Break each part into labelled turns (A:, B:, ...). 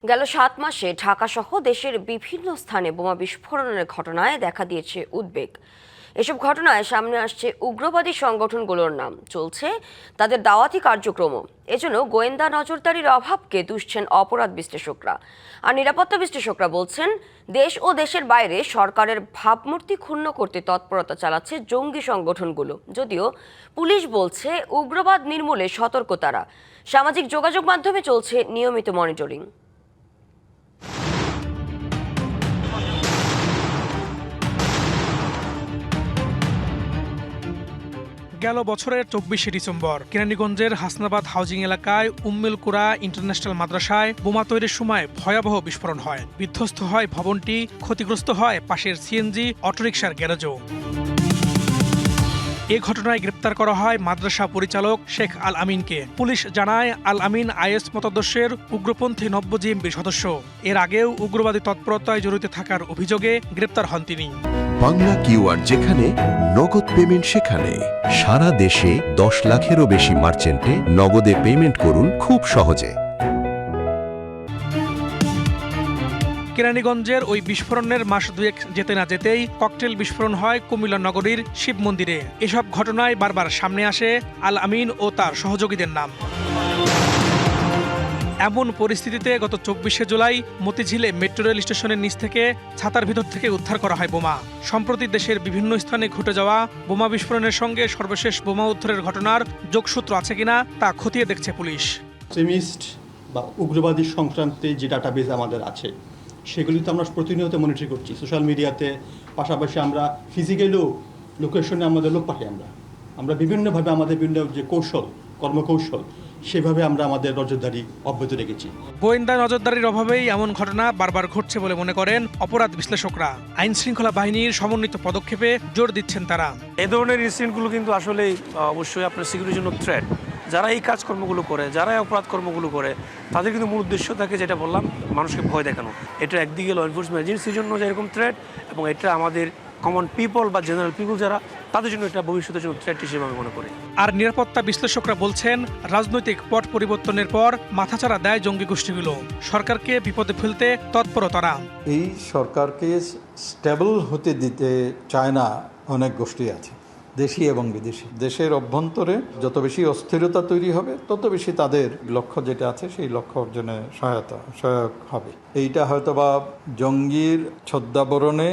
A: গেল ৭ মাসে ঢাকাসহ দেশের বিভিন্ন স্থানে বোমা বিস্ফোরণের ঘটনায় দেখা দিয়েছে উদ্বেগ। এসব ঘটনায় সামনে আসছে উগ্রবাদী সংগঠনগুলোর নাম, চলছে তাদের দাওয়াতি কার্যক্রমও। এজন্য গোয়েন্দা নজরদারির অভাবকে দুষছেন অপরাধ বিশ্লেষকরা। আর নিরাপত্তা বিশ্লেষকরা বলছেন, দেশ ও দেশের বাইরে সরকারের ভাবমূর্তি ক্ষুণ্ণ করতে তৎপরতা চালাচ্ছে জঙ্গি সংগঠনগুলো। যদিও পুলিশ বলছে উগ্রবাদ নির্মূলে সতর্ক তারা। সামাজিক যোগাযোগ মাধ্যমে চলছে নিয়মিত মনিটরিং।
B: গেল বছরের ২৪শে ডিসেম্বর কেরানীগঞ্জের হাসনাবাদ হাউজিং এলাকায় উম্মুল কুরা ইন্টারন্যাশনাল মাদ্রাসায় বোমা তৈরির সময় ভয়াবহ বিস্ফোরণ হয়। বিধ্বস্ত হয় ভবনটি, ক্ষতিগ্রস্ত হয় পাশের সিএনজি অটোরিকশার গ্যারেজও। এ ঘটনায় গ্রেপ্তার করা হয় মাদ্রাসা পরিচালক শেখ আল আমিনকে। পুলিশ জানায়, আল আমিন আইএস মতাদর্শের উগ্রপন্থী নব্য জিএমবির সদস্য। এর আগেও উগ্রবাদী তৎপরতায় জড়িত থাকার অভিযোগে গ্রেপ্তার হন তিনি।
C: বাংলা কিউআর যেখানে নগদ পেমেন্ট সেখানে। সারা দেশে ১০ লাখেরও বেশি মার্চেন্টে নগদে পেমেন্ট করুন খুব সহজে।
B: কেরানীগঞ্জের ওই বিস্ফোরণের মাস দুয়েক যেতে না যেতেই ককটেল বিস্ফোরণ হয় কুমিল্লা নগরীর শিব মন্দিরে। এসব ঘটনায় বারবার সামনে আসে আল আমিন ও তার সহযোগীদের নাম। এমন পরিস্থিতিতে গত ২৪শে জুলাই মতিঝিলে মেট্রো রেল স্টেশনের নিচ থেকে ছাতার ভিতর থেকে উদ্ধার করা হয় বোমা। সম্প্রতি দেশের বিভিন্ন স্থানে ঘটে যাওয়া বোমা বিস্ফোরণের সঙ্গে সর্বশেষ বোমা উদ্ধারের ঘটনার যোগসূত্র আছে কিনা তা খতিয়ে দেখছে পুলিশ।
D: এক্সট্রিমিস্ট বা উগ্রবাদী সংক্রান্তে যে ডাটাবেজ আমাদের আছে সেগুলিতে আমরা প্রতিনিয়ত মনিটর করছি সোশ্যাল মিডিয়াতে, পাশাপাশি আমরা ফিজিক্যালিও লোকেশনে আমাদের লোক পাঠাই। আমরা বিভিন্নভাবে আমাদের বিভিন্ন যে কর্মকৌশল সেভাবে আমরা আমাদের নজরদারি অব্যাহত রেখেছি।
B: গোয়েন্দা নজরদারির অভাবেই এমন ঘটনা বারবার ঘটছে বলে মনে করেন অপরাধ বিশ্লেষকরা। আইন শৃঙ্খলা বাহিনীর সমন্বিত পদক্ষেপে জোর দিচ্ছেন তারা।
E: এই ধরনের ইনসিডেন্টগুলো কিন্তু আসলে অবশ্যই আপনার সিকিউরিটির জন্য থ্রেট। যারা এই কাজকর্মগুলো করে, যারা অপরাধ কর্মগুলো করে, তাদের কিন্তু মূল উদ্দেশ্য থাকে, যেটা বললাম, মানুষকে ভয় দেখানো। এটা একদিকে ল এনফোর্সমেন্ট এজেন্সির জন্য যেরকম থ্রেট, এবং এটা আমাদের কমন পিপল বা জেনারেল পিপল যারা, তাদের জন্য এটা ভবিষ্যতের জন্য থ্রেট হিসেবে আমি মনে করি।
B: আর নিরাপত্তা বিশ্লেষকরা বলছেন, রাজনৈতিক পট পরিবর্তনের পর মাথাচাড়া দেয় জঙ্গি গোষ্ঠীগুলো। সরকারকে বিপদে ফেলতে তৎপর তারা।
F: এই সরকারকে স্টেবল হতে দিতে চায় না অনেক গোষ্ঠী আছে, দেশি এবং বিদেশি। দেশের অভ্যন্তরে যত বেশি অস্থিরতা তৈরি হবে, তত বেশি তাদের লক্ষ্য যেটা আছে সেই লক্ষ্য অর্জনে সহায়ক হবে। এইটা হয়তোবা জঙ্গির ছদ্মাবরণে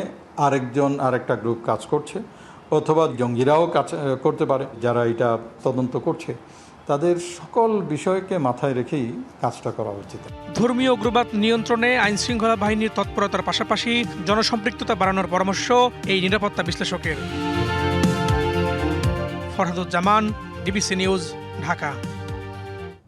F: আরেকটা গ্রুপ কাজ করছে, অথবা জঙ্গিরাও কাজ করতে পারে। যারা এটা তদন্ত করছে তাদের সকল বিষয়কে মাথায় রেখেই কাজটা করা উচিত।
B: ধর্মীয় উগ্রবাদ নিয়ন্ত্রণে আইন শৃঙ্খলা বাহিনীর তৎপরতার পাশাপাশি জনসম্পৃক্ততা বাড়ানোর পরামর্শ এই নিরাপত্তা বিশ্লেষকের। Farhaduzzaman, DBC News, Dhaka.